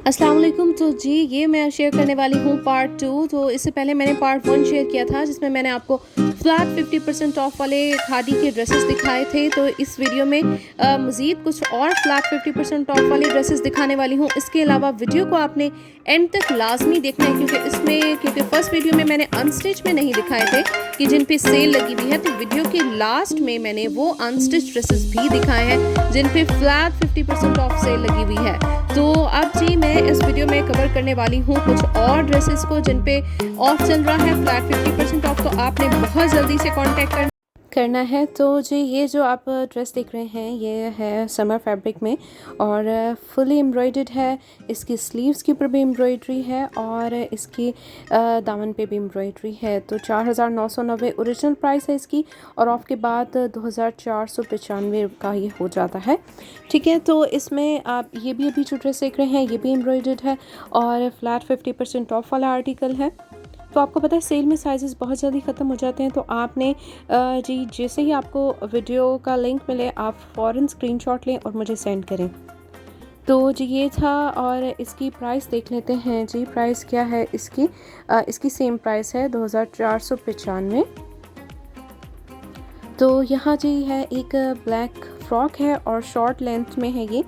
अस्सलाम वालेकुम। तो जी ये मैं शेयर करने वाली हूँ पार्ट 2। तो इससे पहले मैंने पार्ट 1 शेयर किया था जिसमें मैंने आपको फ्लैट 50% ऑफ वाले खादी के ड्रेसेस दिखाए थे। तो इस वीडियो में मज़ीद कुछ और फ्लैट 50% ऑफ वाले ड्रेसेस दिखाने वाली हूँ। इसके अलावा वीडियो को आपने एंड तक लाजमी देखना है क्योंकि फर्स्ट वीडियो में मैंने अनस्टिच में नहीं दिखाए थे कि जिन पे सेल लगी हुई है। तो वीडियो के लास्ट में मैंने वो अनस्टिच ड्रेसेस भी दिखाए हैं जिन पे फ्लैट 50% ऑफ सेल लगी हुई है। तो अब जी मैं इस वीडियो में कवर करने वाली हूँ कुछ और ड्रेसेस को जिन पे ऑफ चल रहा है फ्लैट 50% ऑफ। तो आपने बहुत जल्दी से कांटेक्ट करना है। तो जी ये जो आप ड्रेस देख रहे हैं ये है समर फैब्रिक में और फुली एम्ब्रॉयडर्ड है। इसकी स्लीव्स के ऊपर भी एम्ब्रॉयडरी है और इसकी दामन पे भी एम्ब्रॉयडरी है। तो 4990 ओरिजिनल प्राइस है इसकी और ऑफ के बाद 2495 का ये हो जाता है। ठीक है, तो इसमें आप ये भी अभी जो ड्रेस देख रहे हैं ये भी एम्ब्रॉयडर्ड है और फ्लैट 50% ऑफ वाला आर्टिकल है। तो आपको पता है सेल में साइज़ेस बहुत जल्दी ख़त्म हो जाते हैं। तो आपने जी जैसे ही आपको वीडियो का लिंक मिले आप फ़ौरन स्क्रीनशॉट लें और मुझे सेंड करें। तो जी ये था और इसकी प्राइस देख लेते हैं। जी प्राइस क्या है इसकी? इसकी सेम प्राइस है 2495। तो यहाँ जी है एक ब्लैक फ्रॉक है और शॉर्ट लेंथ में है ये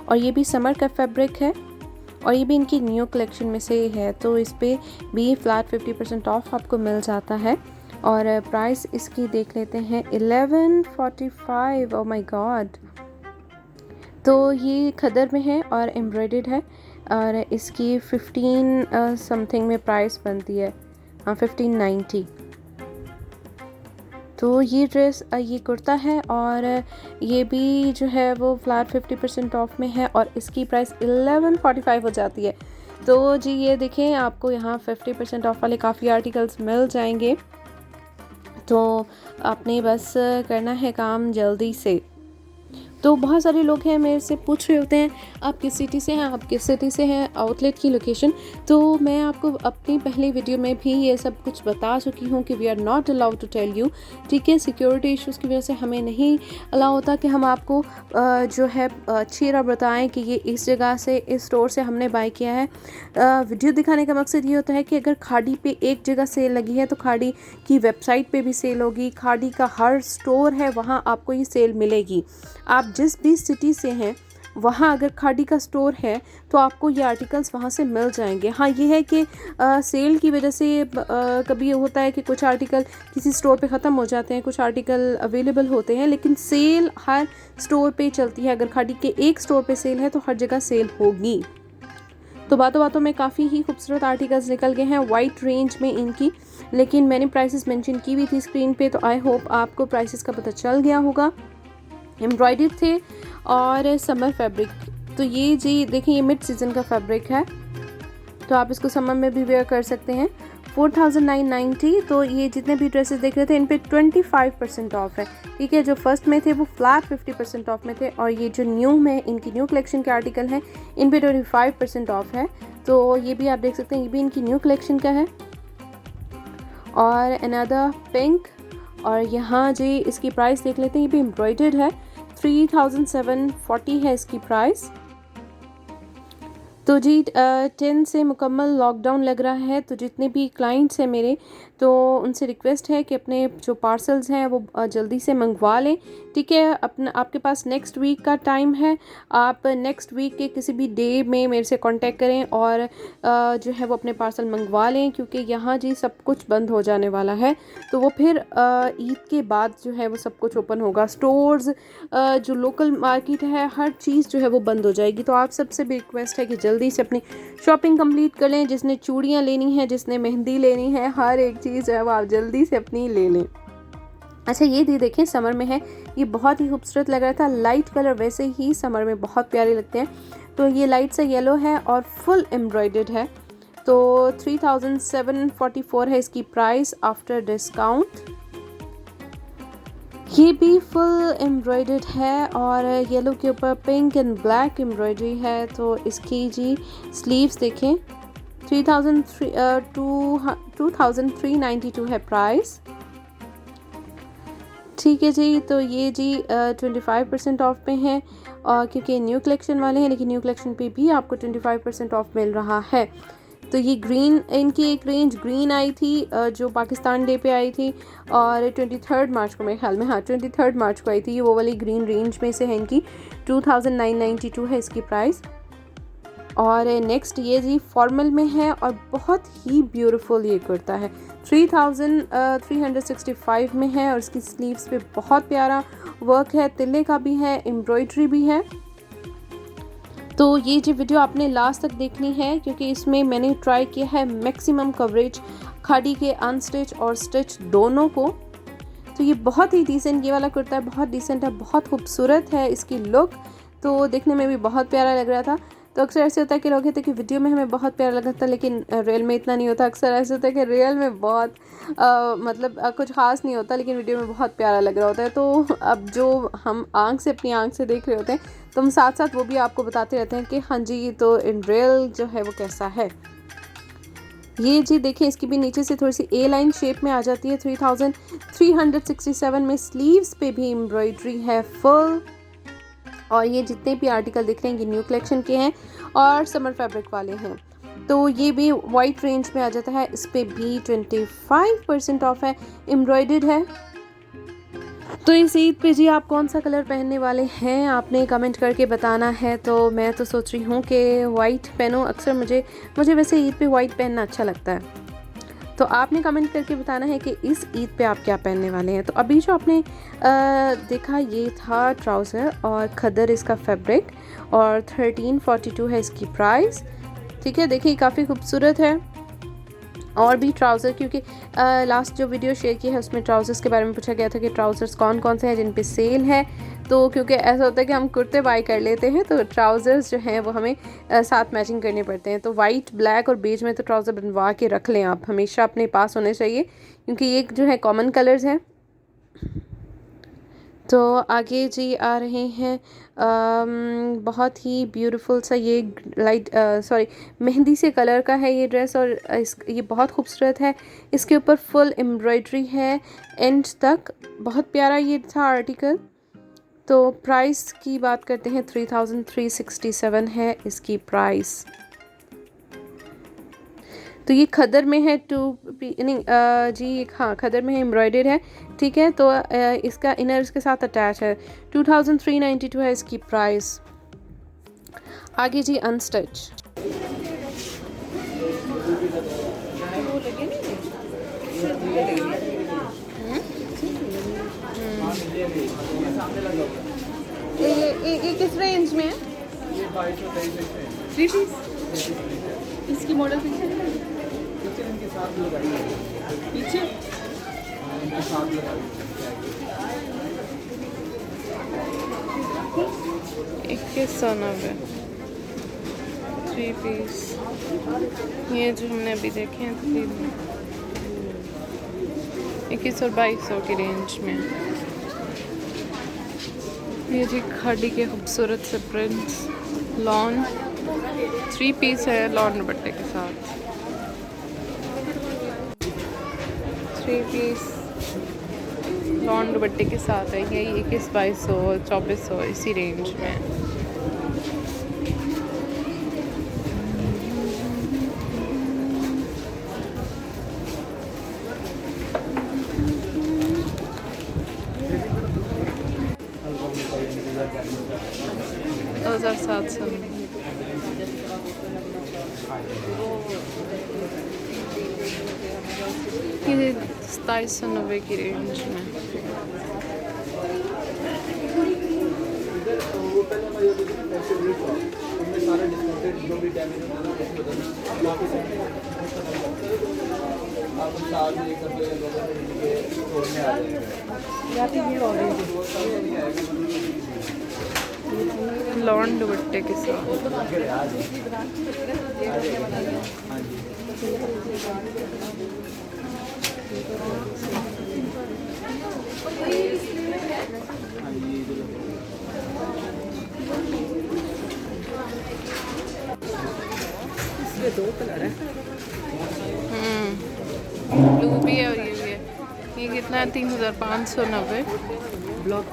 और ये भी समर का फैब्रिक है और ये भी इनकी न्यू कलेक्शन में से है। तो इस पे भी फ्लैट 50% ऑफ आपको मिल जाता है और प्राइस इसकी देख लेते हैं 1145। Oh my God. तो ये खदर में है और एम्ब्रॉयडर्ड है और इसकी 15 समथिंग में प्राइस बनती है। हाँ 1590। तो ये ड्रेस ये कुर्ता है और ये भी जो है वो फ्लैट 50% ऑफ में है और इसकी प्राइस 1145 हो जाती है। तो जी ये देखें आपको यहाँ 50% ऑफ वाले काफ़ी आर्टिकल्स मिल जाएंगे। तो आपने बस करना है काम जल्दी से। तो बहुत सारे लोग हैं मेरे से पूछ रहे होते हैं आप किस सिटी से हैं, आप किस सिटी से हैं, आउटलेट की लोकेशन। तो मैं आपको अपनी पहली वीडियो में भी ये सब कुछ बता चुकी हूँ कि we are not allowed to tell you. ठीक है, सिक्योरिटी इश्यूज़ की वजह से हमें नहीं अलाउ होता कि हम आपको जो है अच्छी तरह बताएं कि ये इस जगह से इस स्टोर से हमने बाय किया है। वीडियो दिखाने का मकसद ये होता है कि अगर खाड़ी पे एक जगह सेल लगी है तो खाड़ी की वेबसाइट पे भी सेल होगी, खाड़ी का हर स्टोर है वहाँ आपको ये सेल मिलेगी। आप जिस भी सिटी से हैं वहाँ अगर खाड़ी का स्टोर है तो आपको ये आर्टिकल्स वहाँ से मिल जाएंगे। हाँ ये है कि सेल की वजह से कभी होता है कि कुछ आर्टिकल किसी स्टोर पे ख़त्म हो जाते हैं, कुछ आर्टिकल अवेलेबल होते हैं, लेकिन सेल हर स्टोर पे चलती है। अगर खाड़ी के एक स्टोर पे सेल है तो हर जगह सेल होगी। तो बातों बातों में काफ़ी ही खूबसूरत आर्टिकल्स निकल गए हैं वाइट रेंज में इनकी, लेकिन मैंने प्राइसेस मेंशन की हुई थी स्क्रीन पे। तो आई होप आपको प्राइसेस का पता चल गया होगा। एम्ब्रॉयडर्ड थे और समर फैब्रिक। तो ये जी देखिए ये मिड सीज़न का फैब्रिक है तो आप इसको समर में भी वेयर कर सकते हैं। 4990। तो ये जितने भी ड्रेसेस देख रहे थे इन पे 25% ऑफ है। ठीक है, जो फर्स्ट में थे वो फ्लैट 50% ऑफ में थे और ये जो न्यू में इनकी न्यू कलेक्शन के आर्टिकल हैं इन पे 25% ऑफ है। तो ये भी आप देख सकते हैं, ये भी इनकी न्यू कलेक्शन का है। और अनदर पिंक और यहाँ जी इसकी प्राइस देख लेते हैं, ये भी एम्ब्रॉयडर्ड है। 3740 है इसकी प्राइस। तो जी 10 से मुकम्मल लॉकडाउन लग रहा है। तो जितने भी क्लाइंट्स हैं मेरे तो उनसे रिक्वेस्ट है कि अपने जो पार्सल्स हैं वो जल्दी से मंगवा लें। ठीक है, अपना आपके पास नेक्स्ट वीक का टाइम है। आप नेक्स्ट वीक के किसी भी डे में मेरे से कांटेक्ट करें और जो है वो अपने पार्सल मंगवा लें क्योंकि यहाँ जी सब कुछ बंद हो जाने वाला है। तो वो फिर ईद के बाद जो है वो सब कुछ ओपन होगा। स्टोर्स जो लोकल मार्केट है हर चीज़ जो है वो बंद हो जाएगी। तो आप सबसे भी रिक्वेस्ट है कि जल्दी से अपनी शॉपिंग कंप्लीट कर लें। जिसने चूड़ियाँ लेनी है, जिसने मेहंदी लेनी है, हर एक चीज़ है वो आप जल्दी से अपनी ले लें। अच्छा ये देखें समर में है, ये बहुत ही खूबसूरत लग रहा था। लाइट कलर वैसे ही समर में बहुत प्यारे लगते हैं। तो ये लाइट सा येलो है और फुल एम्ब्रॉयडर्ड है। तो 3744 है इसकी प्राइस आफ्टर डिस्काउंट। ये भी फुल एम्ब्रॉयडर्ड है और येलो के ऊपर पिंक एंड ब्लैक एम्ब्रॉयडरी है। तो इसकी जी स्लीव्स देखें 2392 है प्राइस। ठीक है जी, तो ये जी 25% ऑफ पे हैं क्योंकि न्यू कलेक्शन वाले हैं, लेकिन न्यू कलेक्शन पे भी आपको 25% ऑफ मिल रहा है। तो ये ग्रीन, इनकी एक रेंज ग्रीन आई थी जो पाकिस्तान डे पे आई थी और 23 मार्च को मेरे ख्याल में, हाँ 23 मार्च को आई थी। ये वो वाली ग्रीन रेंज में से है, इनकी 2992 है इसकी प्राइस। और नेक्स्ट ये जी फॉर्मल में है और बहुत ही ब्यूटीफुल ये कुर्ता है, 3365 में है और इसकी स्लीव्स पे बहुत प्यारा वर्क है, तिल्ले का भी है, एम्ब्रॉयडरी भी है। तो ये जो वीडियो आपने लास्ट तक देखनी है क्योंकि इसमें मैंने ट्राई किया है मैक्सिमम कवरेज खाड़ी के अनस्टिच और स्टिच दोनों को। तो ये बहुत ही डिसेंट ये वाला कुर्ता है, बहुत डिसेंट है, बहुत खूबसूरत है इसकी लुक, तो देखने में भी बहुत प्यारा लग रहा था। तो अक्सर ऐसे होता है कि लोग कहते हैं कि वीडियो में हमें बहुत प्यारा लगा था लेकिन रियल में इतना नहीं होता। अक्सर ऐसे होता है कि रियल में बहुत कुछ ख़ास नहीं होता लेकिन वीडियो में बहुत प्यारा लग रहा होता है। तो अब जो हम अपनी आंख से देख रहे होते हैं तो हम साथ साथ वो भी आपको बताते रहते हैं कि हाँ जी तो इन रियल जो है वो कैसा है। ये जी देखिए, इसकी भी नीचे से थोड़ी सी ए लाइन शेप में आ जाती है, 3367 में। स्लीव्स पे भी एम्ब्रॉयडरी है फुल। और ये जितने भी आर्टिकल दिख रहे हैं ये न्यू कलेक्शन के हैं और समर फैब्रिक वाले हैं। तो ये भी वाइट रेंज में आ जाता है, इस पर भी 25% ऑफ है, एम्ब्रॉयडर्ड है। तो इस ईद पे जी आप कौन सा कलर पहनने वाले हैं आपने कमेंट करके बताना है। तो मैं तो सोच रही हूँ कि वाइट पहनूँ, अक्सर मुझे वैसे ईद पे वाइट पहनना अच्छा लगता है। तो आपने कमेंट करके बताना है कि इस ईद पे आप क्या पहनने वाले हैं। तो अभी जो आपने देखा ये था ट्राउज़र और खदर इसका फैब्रिक और 1342 है इसकी प्राइस। ठीक है, देखिए काफ़ी खूबसूरत है। और भी ट्राउज़र, क्योंकि लास्ट जो वीडियो शेयर की है उसमें ट्राउज़र्स के बारे में पूछा गया था कि ट्राउज़र्स कौन कौन से हैं जिन पे सेल है। तो क्योंकि ऐसा होता है कि हम कुर्ते बाय कर लेते हैं तो ट्राउज़र्स जो हैं वो हमें साथ मैचिंग करने पड़ते हैं। तो वाइट, ब्लैक और बेज में तो ट्राउज़र बनवा के रख लें आप, हमेशा अपने पास होने चाहिए क्योंकि ये जो है कॉमन कलर्स हैं। तो आगे जी आ रहे हैं बहुत ही ब्यूटीफुल सा ये मेहंदी से कलर का है ये ड्रेस और ये बहुत खूबसूरत है। इसके ऊपर फुल एम्ब्रॉयडरी है एंड तक, बहुत प्यारा ये था आर्टिकल। तो प्राइस की बात करते हैं, 3367 है इसकी प्राइस। तो ये खदर में है हाँ खदर में है, एम्ब्रॉयडर्ड है। ठीक है, तो इसका इनर इसके साथ अटैच है, 2392 है इसकी प्राइस। आगे जी अनस्टिच। ये किस रेंज में है? 3 पीस। इसकी मॉडल पीछे पीछे 2190 3 पीस। ये जो हमने अभी देखे हैं 2100 और 2200 की रेंज में। ये जी खाड़ी के खूबसूरत से प्रिंट्स लॉन 3 पीस है लॉन दुपट्टे के साथ। 3 पीस लॉन दुपट्टे के साथ है, यही 2100 2200 इसी रेंज में। ये 2790 की रेंज में। लॉन दुपट्टे के साथ। इसमें 2 कलर है, ब्लू भी है और ये भी है। ये कितना है? 3590। ब्लॉक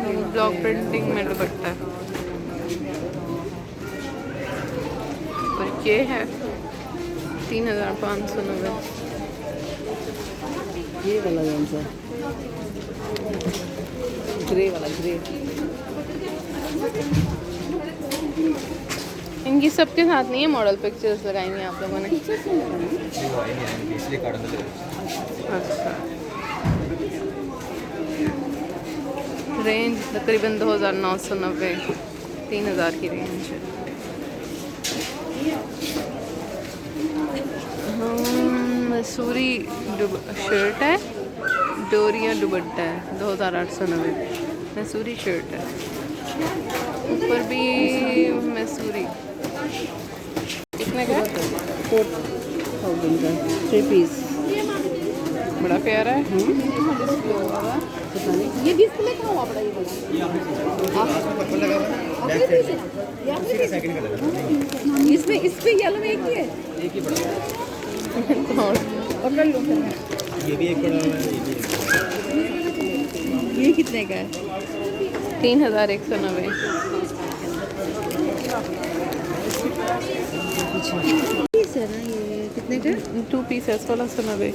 प्रिंटिंग में दुपट्टा है। और ये है 3590। ये वाला कौन सा? ग्रे वाला, ग्रे। इनकी सबके साथ नहीं है मॉडल पिक्चर्स लगाई हैं आप लोगों ने? अच्छा। रेंज तकरीबन 2990, 3000 की रेंज है। मसूरी शर्ट है, डोरिया दुपट्टा है, 2890। मसूरी शर्ट है, ऊपर भी मसूरी। कितने का? 4000 का 3 पीस। बड़ा प्यारा है। ये डिस्प्ले कहाँ हुआ बड़ा? ये इसमें इस पे येलो में एक ही है। एक ही पड़ा है। पकड़ लो फिर मैं। ये भी एक पड़ा हुआ है, ये भी एक। ये कितने का है? 3190। पीस है ना ये? कितने का? 2 पीस है, 1690।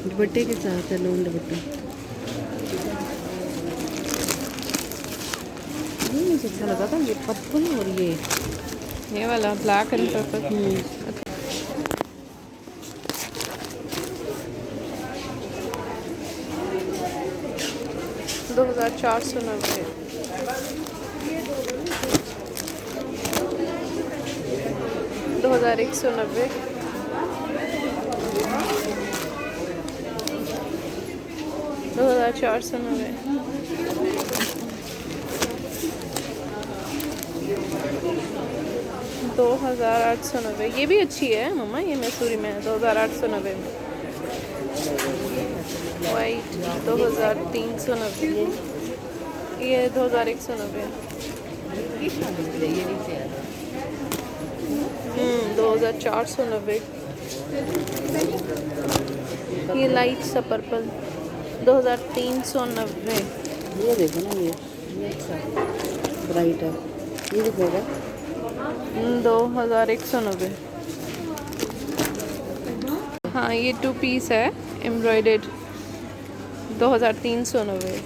दुपट्टे के साथ है, लोन दुपट्टा। ये मुझे अच्छा लगा था, ये पर्पल और ये वाला ब्लैक एंड पर्पल। 2490। 2190। 2490। 2890। ये भी अच्छी है मम्मा, ये मैसूरी में है, 2890 में। वाइट 2390। ये 2190। 2490। ये लाइट सा पर्पल 2390। ये देखो ना, ये अच्छा ब्राइट है। ये कितने का? 2190। हाँ ये 2 पीस है एम्ब्रॉयडर्ड, 2390।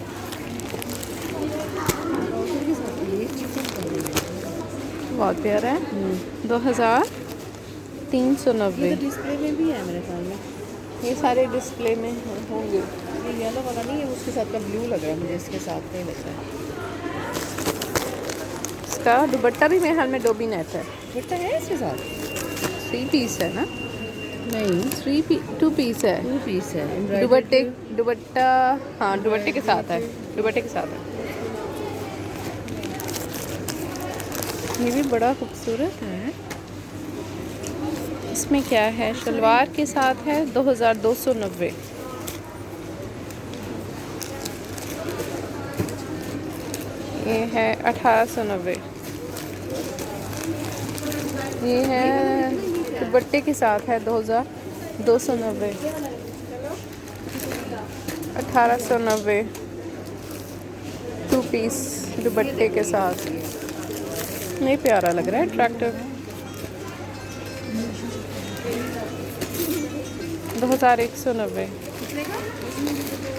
बहुत प्यारा है। 2390। डिस्प्ले में भी है मेरे ख्याल में। ये सारे डिस्प्ले में होंगे। ये येलो वाला नहीं है, उसके साथ का ब्लू लग रहा है मुझे, इसके साथ नहीं लग रहा है। इसका दुपट्टा भी मेरे हाल में डोबी नेट है। दुपट्टा है इसके साथ? 3 पीस है ना? नहीं, 2 पीस है। 2 पीस है। दुपट्टा हाँ दुपट्टे के साथ है, दुपट्टे के साथ है। ये भी बड़ा खूबसूरत है। इसमें क्या है? शलवार के साथ है 2290। ये है 1890। ये है दुपट्टे के साथ है 2290। 1890। 2 पीस दुपट्टे के साथ। नहीं प्यारा लग रहा है, अट्रैक्टिव। 2190।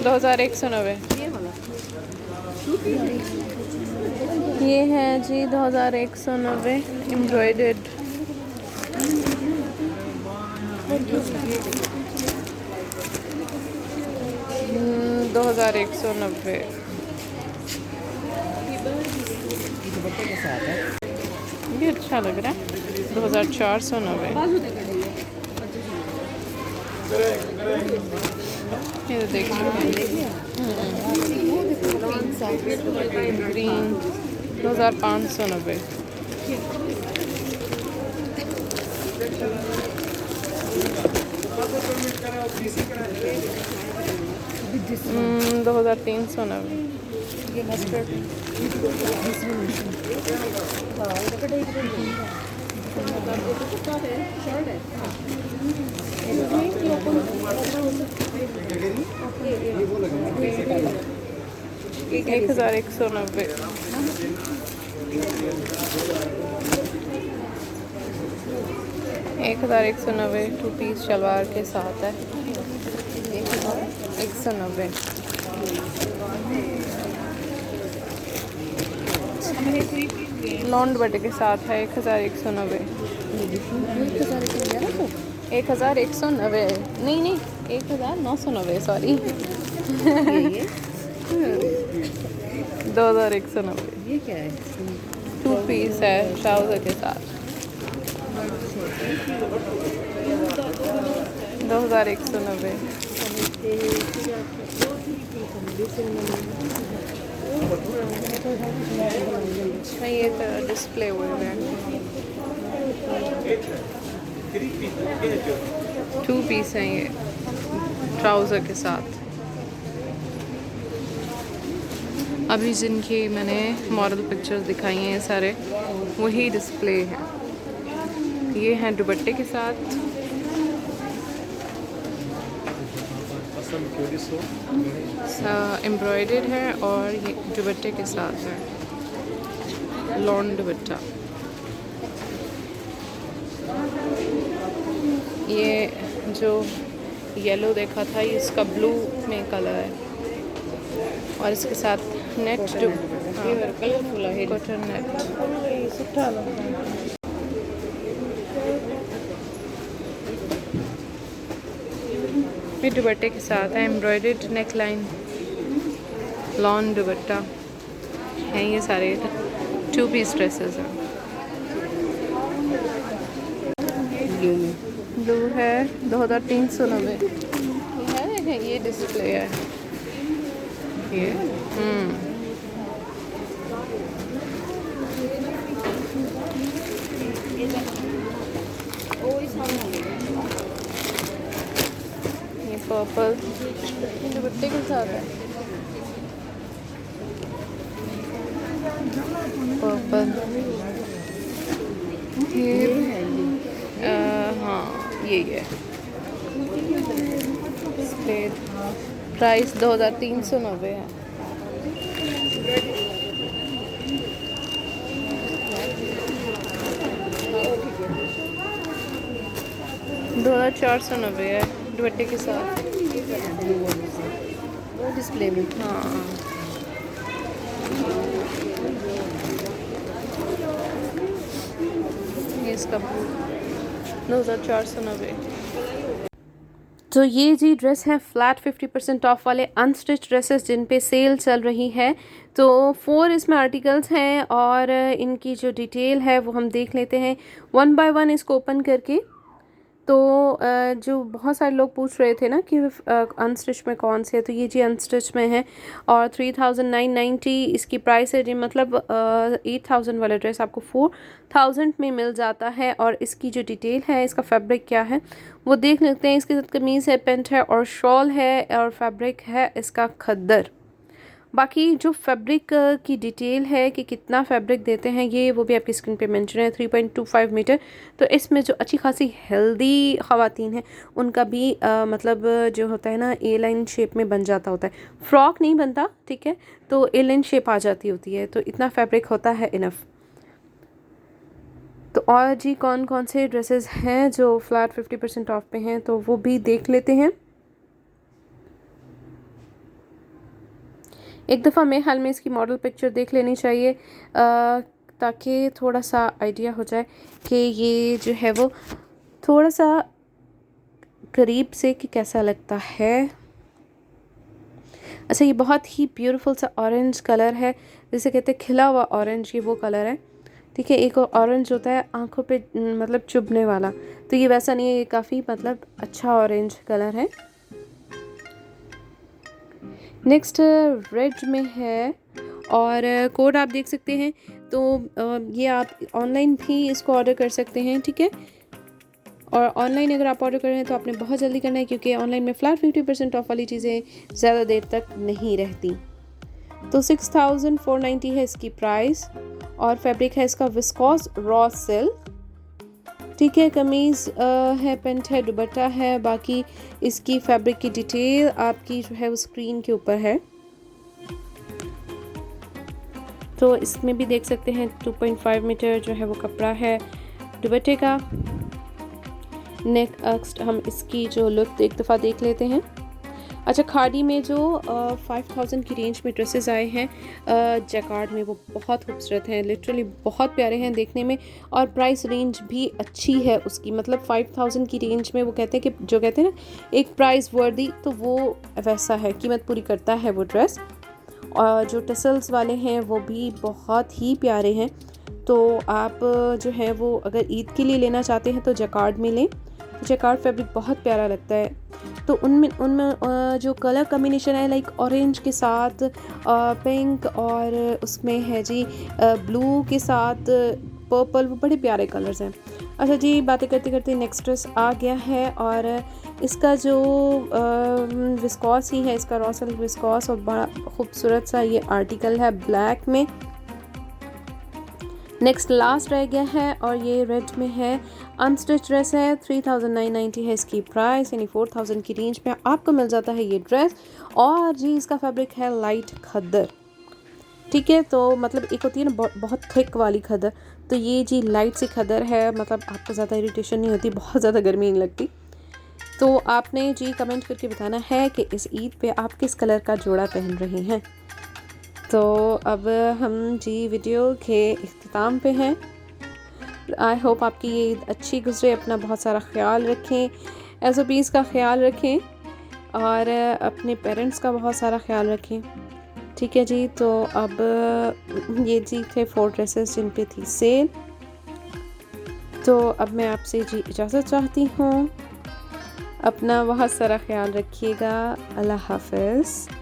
2190। ये है जी 2190 एम्ब्रॉयडर्ड। 2190। दुपट्टे के साथ है। ये अच्छा लग रहा है। 2490। ये देखिए ग्रीन 2590। 2390। ये मस्टर्ड ये क्या 1190। 1190 टू पीस शलवार के साथ है। 190। लॉन्ग दुपट्टे के साथ है 1190। 1190 नहीं नहीं 1990 सॉरी। 2190। ये क्या है? टू पीस है ट्राउज़र के साथ। 2190। ये तो डिस्प्ले हुए हैं। टू पीस हैं ये ट्राउज़र के साथ। अभी जिनकी मैंने मॉडल पिक्चर्स दिखाई हैं ये सारे वही डिस्प्ले हैं। ये हैं दुपट्टे के साथ। एम्ब्रॉयडर्ड है और ये दुपट्टे के साथ है लॉन्ग दुपट्टा। ये जो येलो देखा था ये इसका ब्लू में कलर है और इसके साथ नेट कलरफुल है। Cotton net. ये दुपट्टे के साथ है एम्ब्रॉयडर्ड नेक लाइन लॉन्ग दुपट्टा है। ये सारे टू पीस ड्रेसेस हैं। ब्लू में ब्लू है 2390। ये है देखें ये डिस्प्ले है ये। ये पर्पल दुपट्टे के साथ है। पर्पल हाँ यही है। प्राइस 2390 है। दो 2490 है दुपट्टे के साथ। वो डिस्प्ले में। हाँ ये इसका 2490। तो ये जी ड्रेस है फ्लैट 50% ऑफ वाले अनस्टिच ड्रेसेस जिन पे सेल चल रही है। तो 4 इसमें आर्टिकल्स हैं और इनकी जो डिटेल है वो हम देख लेते हैं वन बाय वन इसको ओपन करके। तो जो बहुत सारे लोग पूछ रहे थे ना कि अनस्टिच में कौन से है, तो ये जी अनस्टिच में है और 3990 इसकी प्राइस है जी। मतलब 8000 वाला ड्रेस आपको 4000 में मिल जाता है। और इसकी जो डिटेल है इसका फैब्रिक क्या है वो देख लेते हैं। इसके साथ कमीज़ है, पेंट है और शॉल है और फैब्रिक है इसका खद्दर। बाकी जो फैब्रिक की डिटेल है कि कितना फैब्रिक देते हैं ये वो भी आपकी स्क्रीन पे मेंशन है 3.25 मीटर। तो इसमें जो अच्छी खासी हेल्दी ख़वातीन हैं उनका भी मतलब जो होता है ना ए लाइन शेप में बन जाता होता है। फ्रॉक नहीं बनता, ठीक है, तो ए लाइन शेप आ जाती होती है। तो इतना फैब्रिक होता है इनफ। तो और जी कौन कौन से ड्रेसेस हैं जो फ्लैट 50% ऑफ पे हैं तो वो भी देख लेते हैं। एक दफ़ा मेरे ख्याल में इसकी मॉडल पिक्चर देख लेनी चाहिए ताकि थोड़ा सा आइडिया हो जाए कि ये जो है वो थोड़ा सा करीब से कि कैसा लगता है। अच्छा ये बहुत ही ब्यूटीफुल सा ऑरेंज कलर है, जैसे कहते हैं खिला हुआ ऑरेंज, ये वो कलर है, ठीक है। एक ऑरेंज होता है आंखों पे मतलब चुभने वाला, तो ये वैसा नहीं है, ये काफ़ी मतलब अच्छा ऑरेंज कलर है। नेक्स्ट रेड में है और कोड आप देख सकते हैं। तो ये आप ऑनलाइन भी इसको ऑर्डर कर सकते हैं, ठीक है। और ऑनलाइन अगर आप ऑर्डर कर रहे हैं तो आपने बहुत जल्दी करना है क्योंकि ऑनलाइन में फ्लैट 50% ऑफ वाली चीज़ें ज़्यादा देर तक नहीं रहती। तो 6490 है इसकी प्राइस और फैब्रिक है इसका विस्कोस रॉ सिल्क, ठीक है। कमीज़ है, पेंट है, दुपट्टा है। बाकी इसकी फैब्रिक की डिटेल आपकी जो है वो स्क्रीन के ऊपर है। तो इसमें भी देख सकते हैं 2.5 मीटर जो है वो कपड़ा है दुपट्टे का। नेक्स्ट हम इसकी जो लुक एक दफ़ा देख लेते हैं। अच्छा, खादी में जो 5000 की रेंज में ड्रेसेस आए हैं जैकार्ड में, वो बहुत खूबसूरत हैं, लिटरली बहुत प्यारे हैं देखने में, और प्राइस रेंज भी अच्छी है उसकी। मतलब 5000 की रेंज में वो कहते हैं कि जो कहते हैं ना एक प्राइस वर्दी, तो वो वैसा है, कीमत पूरी करता है वो ड्रेस। और जो टसल्स वाले हैं वो भी बहुत ही प्यारे हैं। तो आप जो है वो अगर ईद के लिए लेना चाहते हैं तो जैकार्ड में लें। जैकार्ड फैब्रिक बहुत प्यारा लगता है। तो उनमें जो कलर कम्बिनेशन है लाइक ऑरेंज के साथ पिंक, और उसमें है जी ब्लू के साथ पर्पल, वो बड़े प्यारे कलर्स हैं। अच्छा जी, बातें करते करते नेक्स्ट ड्रेस आ गया है, और इसका जो विस्कॉस ही है, इसका रॉ सिल्क विस्कॉस, और बड़ा खूबसूरत सा ये आर्टिकल है ब्लैक में। नेक्स्ट लास्ट रह गया है, और ये रेड में है, अनस्टिच ड्रेस है, 3990 है इसकी प्राइस, यानी 4000 की रेंज में आपको मिल जाता है ये ड्रेस। और जी इसका फैब्रिक है लाइट खद्दर, ठीक है। तो मतलब एक होती है ना बहुत थिक वाली खद्दर, तो ये जी लाइट सी खद्दर है, मतलब आपको ज़्यादा इरिटेशन नहीं होती, बहुत ज़्यादा गर्मी नहीं लगती। तो आपने जी कमेंट करके बताना है कि इस ईद पे आप किस कलर का जोड़ा पहन रहे हैं। तो अब हम जी वीडियो के इख्तिताम पे हैं। आई होप आपकी ये ईद अच्छी गुजरे, अपना बहुत सारा ख्याल रखें, SOPs का ख्याल रखें, और अपने पेरेंट्स का बहुत सारा ख्याल रखें, ठीक है जी। तो अब ये जी थे 4 ड्रेसेस जिन पे थी सेल। तो अब मैं आपसे जी इजाज़त चाहती हूँ। अपना बहुत सारा ख्याल रखिएगा। अल्लाह हाफ़िज़।